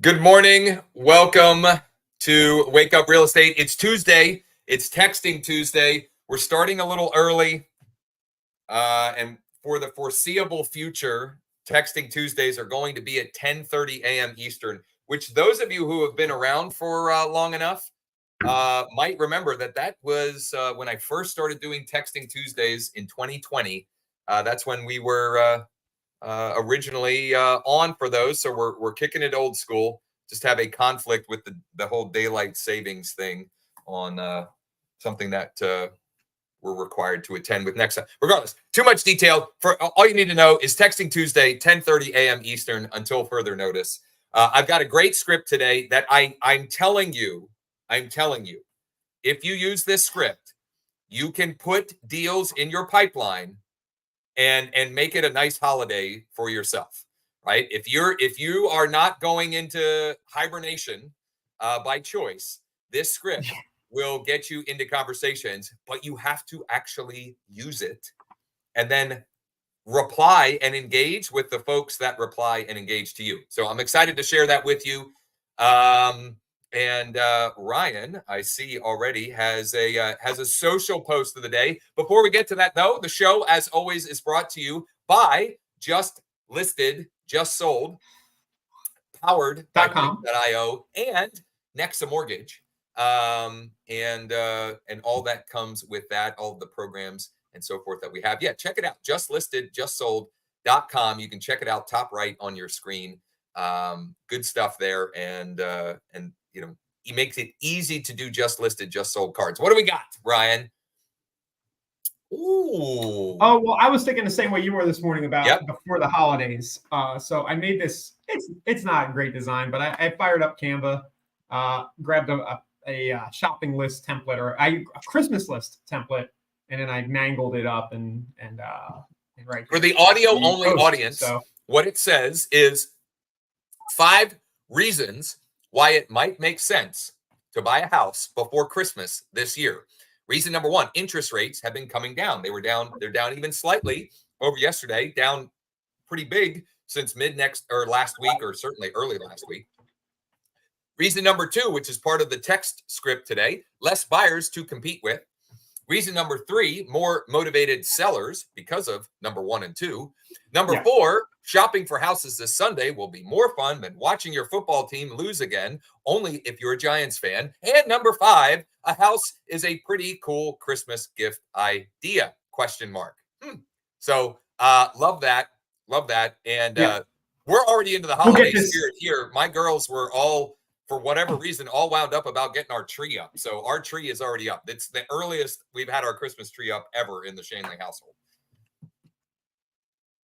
Good morning. Welcome to Wake Up Real Estate. It's Tuesday. It's Texting Tuesday. We're starting a little early. And for the foreseeable future, Texting Tuesdays are going to be at 10:30 a.m. Eastern, which those of you who have been around for long enough might remember that was when I first started doing Texting Tuesdays in 2020. That's when we were originally on for those. So we're kicking it old school. Just have a conflict with the whole daylight savings thing on something that we're required to attend with NEXA. Regardless, too much detail. For all you need to know is Texting Tuesday, 10:30 a.m. Eastern until further notice. I've got a great script today that I'm telling you, if you use this script, you can put deals in your pipeline and make it a nice holiday for yourself, right? If you are not going into hibernation by choice, this script will get you into conversations, but you have to actually use it and then reply and engage with the folks that reply and engage to you. So I'm excited to share that with you. And Ryan, I see already has a social post of the day. Before we get to that, though, the show, as always, is brought to you by Just Listed, Just Sold, powered by Bank.io and NEXA Mortgage, and all that comes with that, all the programs and so forth that we have. Yeah, check it out. Just Listed, Just Sold.com. You can check it out top right on your screen. Good stuff there, and you know, he makes it easy to do Just Listed, Just Sold cards. What do we got, Ryan? Ooh. Oh, well, I was thinking the same way you were this morning about before the holidays. So I made this. It's not a great design, but I fired up Canva, grabbed a shopping list template or a Christmas list template, and then I mangled it up and right for the audio only audience. So what it says is 5 reasons why it might make sense to buy a house before Christmas this year. Reason number 1, interest rates have been coming down. They're down even slightly over yesterday, down pretty big since last week, or certainly early last week. Reason number 2, which is part of the text script today, less buyers to compete with. Reason number 3, more motivated sellers because of number 1 and 2. Number 4, shopping for houses this Sunday will be more fun than watching your football team lose again, only if you're a Giants fan. And number 5, a house is a pretty cool Christmas gift idea, ? So love that. And we're already into the holiday spirit here. My girls were all, for whatever reason, all wound up about getting our tree up. So our tree is already up. It's the earliest we've had our Christmas tree up ever in the Schoenly household.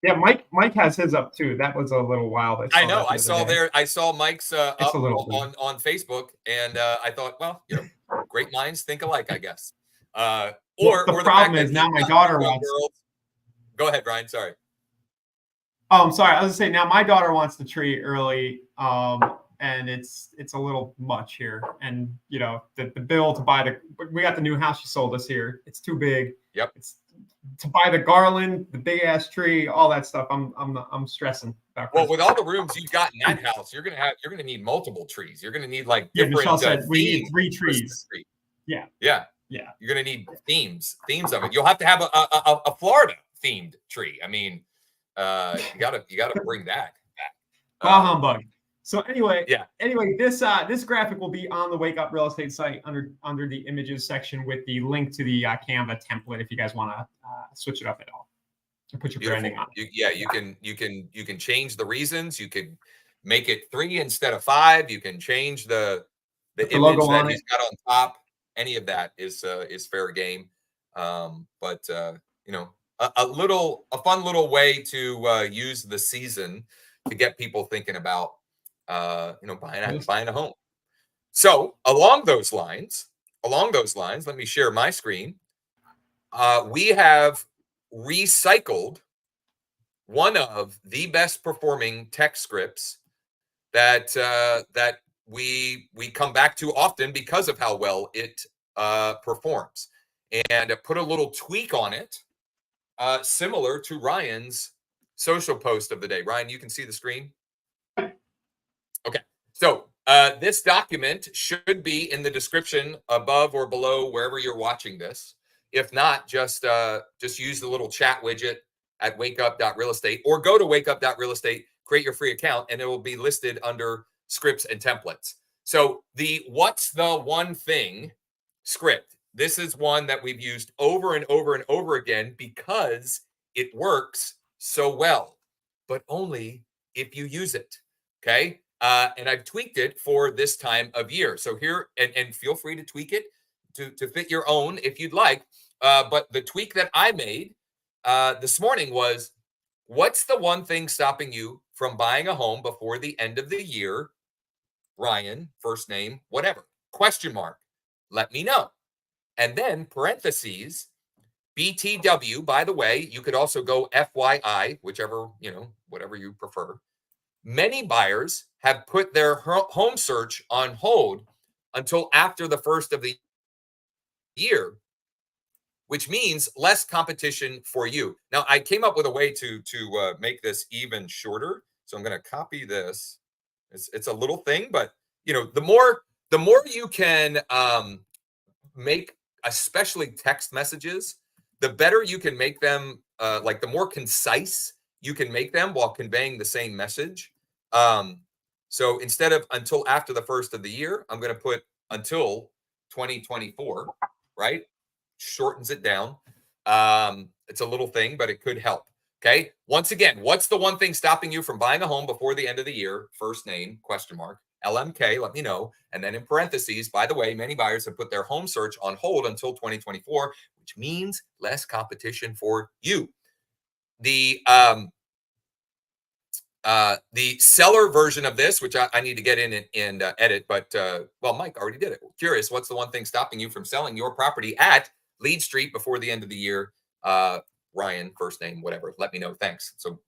Yeah, Mike has his up too. That was a little wild. I know. I saw Mike's up on Facebook, and I thought, well, you know, great minds think alike, I guess. Or the problem is now my daughter wants. Go ahead, Brian. Sorry. Oh, I'm sorry. I was gonna say now my daughter wants the tree early. And it's a little much here. And you know, the bill to buy we got the new house she sold us here. It's too big. Yep. It's to buy the garland, the big ass tree, all that stuff. I'm stressing about Christmas. Well, with all the rooms you've got in that house, you're gonna need multiple trees. You're gonna need like different. Michelle said we need 3 trees. Yeah. You're gonna need themes of it. You'll have to have a Florida themed tree. I mean, you gotta bring that back. Humbug. So anyway, this graphic will be on the Wake Up Real Estate site under the images section with the link to the Canva template if you guys want to switch it up at all or put your branding on. You can change the reasons. You could make it 3 instead of 5. You can change the image logo that he's got on top. Any of that is fair game. But you know, a fun little way to use the season to get people thinking about buying a home. So along those lines, let me share my screen. We have recycled one of the best performing text scripts that we come back to often because of how well it performs, and put a little tweak on it, similar to Ryan's social post of the day. Ryan, you can see the screen. Okay, So this document should be in the description above or below wherever you're watching this. If not, just use the little chat widget at wakeup.realestate or go to wakeup.realestate, create your free account, and it will be listed under scripts and templates. So the what's the one thing script, this is one that we've used over and over and over again because it works so well, but only if you use it. Okay. And I've tweaked it for this time of year. So here, and feel free to tweak it to fit your own if you'd like. But the tweak that I made this morning was, what's the one thing stopping you from buying a home before the end of the year? Ryan, first name, whatever, question mark, let me know. And then parentheses, BTW, by the way, you could also go FYI, whichever, whatever you prefer. Many buyers have put their home search on hold until after the first of the year, which means less competition for you. Now, I came up with a way to make this even shorter. So I'm going to copy this. It's a little thing, but the more you can make, especially text messages, the better you can make them. Like the more concise you can make them while conveying the same message. So instead of until after the first of the year, I'm going to put until 2024, right? Shortens it down. It's a little thing, but it could help. Okay. Once again, what's the one thing stopping you from buying a home before the end of the year? First name, question mark, LMK, let me know. And then in parentheses, by the way, many buyers have put their home search on hold until 2024, which means less competition for you. The seller version of this, which I need to get in and edit, but Mike already did it. Curious, what's the one thing stopping you from selling your property at Lead Street before the end of the year? Ryan, first name, whatever. Let me know. Thanks. So,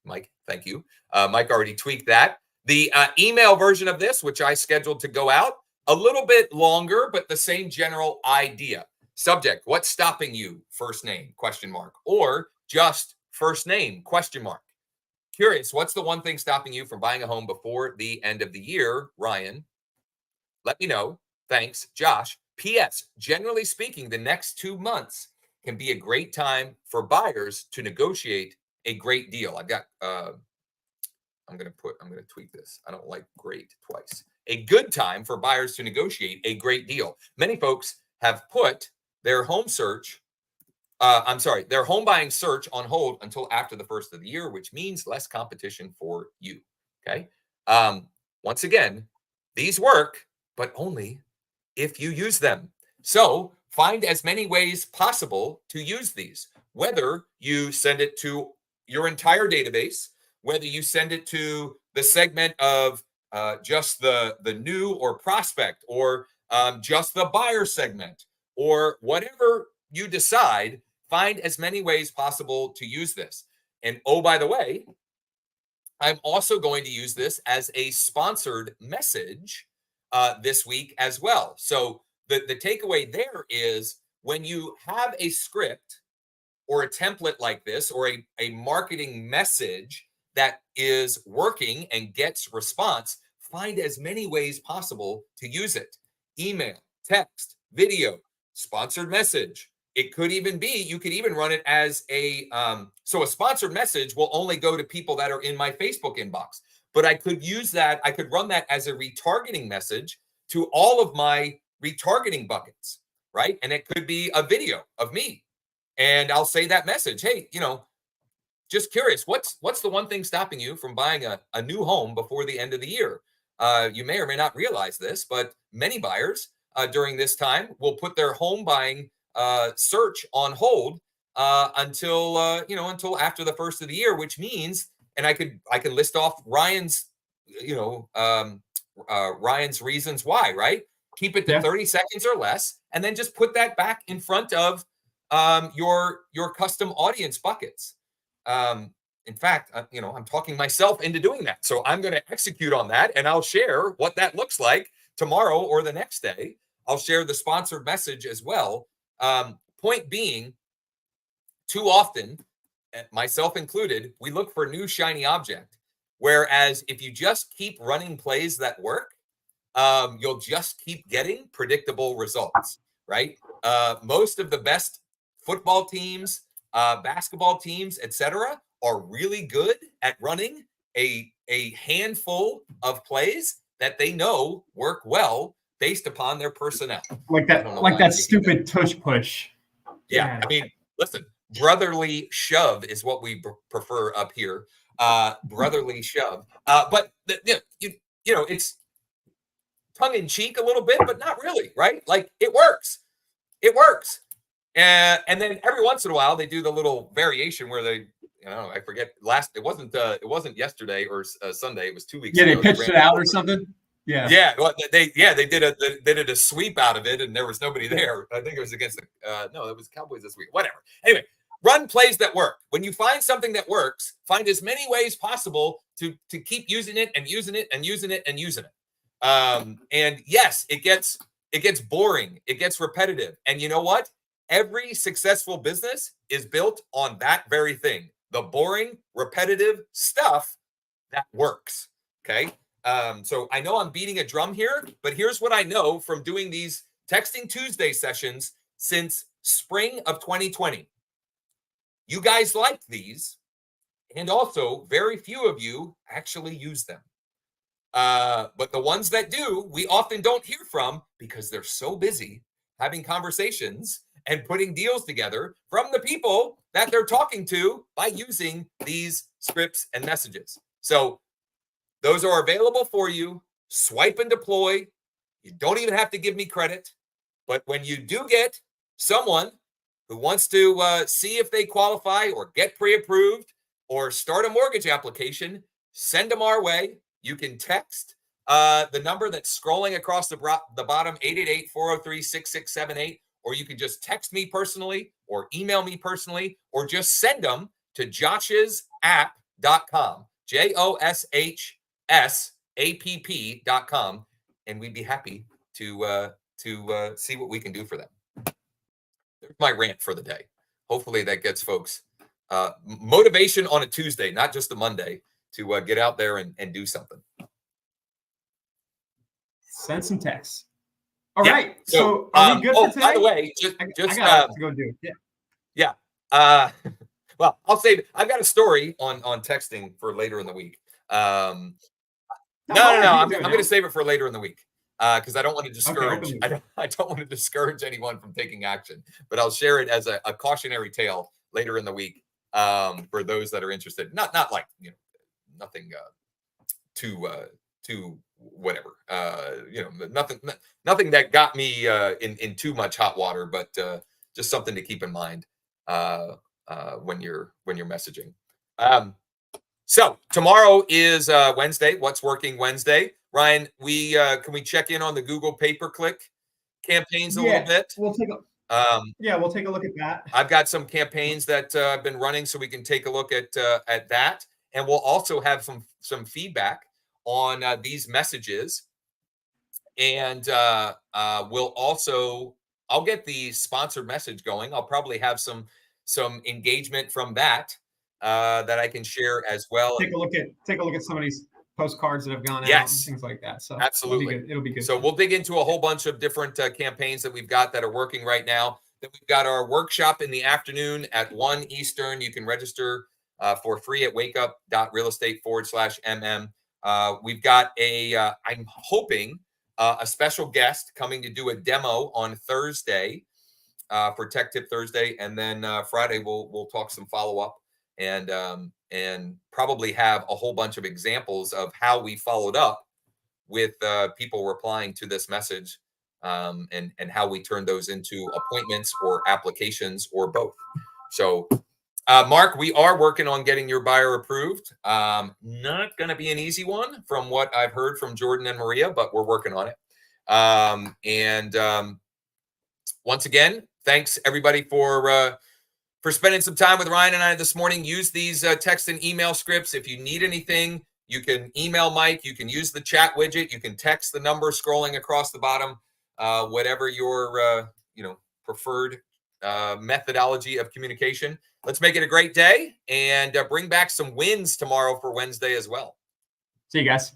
Mike, thank you. Mike already tweaked that. The email version of this, which I scheduled to go out, a little bit longer, but the same general idea. Subject, what's stopping you? First name, question mark, or just first name, question mark. Curious, what's the one thing stopping you from buying a home before the end of the year? Ryan, let me know. Thanks, Josh. P.S. Generally speaking, the next 2 months can be a great time for buyers to negotiate a great deal. I've got, I'm going to tweak this. I don't like great twice. A good time for buyers to negotiate a great deal. Many folks have put their home search, their home buying search on hold until after the first of the year, which means less competition for you. Okay. Once again, these work, but only if you use them. So find as many ways possible to use these, whether you send it to your entire database, whether you send it to the segment of just the new or prospect, or just the buyer segment, or whatever you decide, find as many ways possible to use this. And oh, by the way, I'm also going to use this as a sponsored message this week as well. So the takeaway there is, when you have a script or a template like this, or a marketing message that is working and gets response, find as many ways possible to use it. Email, text, video, sponsored message. It could even be, you could even run it as a sponsored message will only go to people that are in my Facebook inbox. But I could use that, I could run that as a retargeting message to all of my retargeting buckets, right? And it could be a video of me. And I'll say that message, hey, just curious, what's the one thing stopping you from buying a new home before the end of the year? You may or may not realize this, but many buyers during this time will put their home buying search on hold until after the first of the year, which means, and I can list off Ryan's, Ryan's reasons why, right? Keep it to 30 seconds or less, and then just put that back in front of your custom audience buckets. In fact, I'm talking myself into doing that. So I'm going to execute on that, and I'll share what that looks like tomorrow or the next day. I'll share the sponsored message as well. Point being, too often, myself included, we look for a new shiny object. Whereas if you just keep running plays that work, you'll just keep getting predictable results, right? Most of the best football teams, basketball teams, etc., are really good at running a handful of plays that they know work well based upon their personnel. Like that stupid tush push. Yeah, I mean, listen, brotherly shove is what we prefer up here. Brotherly shove, but it's tongue in cheek a little bit, but not really, right? Like it works. It works. And then every once in a while they do the little variation where they, I forget it wasn't yesterday or Sunday. It was 2 weeks ago. Yeah, they pitched it out or something. Yeah. Yeah. Well, they did a sweep out of it and there was nobody there. I think it was against it was Cowboys this week. Whatever. Anyway, run plays that work. When you find something that works, find as many ways possible to keep using it and using it and using it and using it. And yes, it gets boring. It gets repetitive. And you know what? Every successful business is built on that very thing. The boring, repetitive stuff that works. Okay. So I know I'm beating a drum here, but here's what I know from doing these Texting Tuesday sessions since spring of 2020. You guys like these, and also very few of you actually use them. But the ones that do, we often don't hear from because they're so busy having conversations and putting deals together from the people that they're talking to by using these scripts and messages. So those are available for you. Swipe and deploy. You don't even have to give me credit. But when you do get someone who wants to see if they qualify or get pre-approved or start a mortgage application, send them our way. You can text the number that's scrolling across the bottom, 888-403-6678, or you can just text me personally or email me personally, or just send them to joshsapp.com, JOSHSAPP.com, and we'd be happy to see what we can do for them. There's my rant for the day. Hopefully that gets folks motivation on a Tuesday, not just a Monday, to get out there and do something. Send some texts. All right. So are we good for today? By the way, just I got to go do it. Yeah. Well, I'll save it. I've got a story on texting for later in the week. No. I'm going to save it for later in the week because I don't want to discourage. Okay, I don't want to discourage anyone from taking action, but I'll share it as a cautionary tale later in the week for those that are interested. Not like nothing too whatever. Nothing that got me in too much hot water, but just something to keep in mind when you're messaging. So tomorrow is Wednesday. What's working Wednesday? Ryan, can we check in on the Google pay-per-click campaigns a little bit? We'll take a we'll take a look at that. I've got some campaigns that I've been running, so we can take a look at that, and we'll also have some feedback on these messages, and I'll get the sponsored message going. I'll probably have some engagement from that I can share as well. Take a look at some of these postcards that have gone out and things like that. So absolutely, it'll be good. So we'll dig into a whole bunch of different campaigns that we've got that are working right now. Then we've got our workshop in the afternoon at 1 Eastern. You can register for free at wakeUp.realestate/MM. We've got I'm hoping a special guest coming to do a demo on Thursday for Tech Tip Thursday, and then Friday we'll talk some follow up and probably have a whole bunch of examples of how we followed up with people replying to this message, and how we turned those into appointments or applications or both. So. Mark, we are working on getting your buyer approved. Not going to be an easy one from what I've heard from Jordan and Maria, but we're working on it. Once again, thanks everybody for spending some time with Ryan and I this morning. Use these text and email scripts. If you need anything, you can email Mike. You can use the chat widget. You can text the number scrolling across the bottom, whatever your preferred methodology of communication. Let's make it a great day and bring back some wins tomorrow for Wednesday as well. See you guys.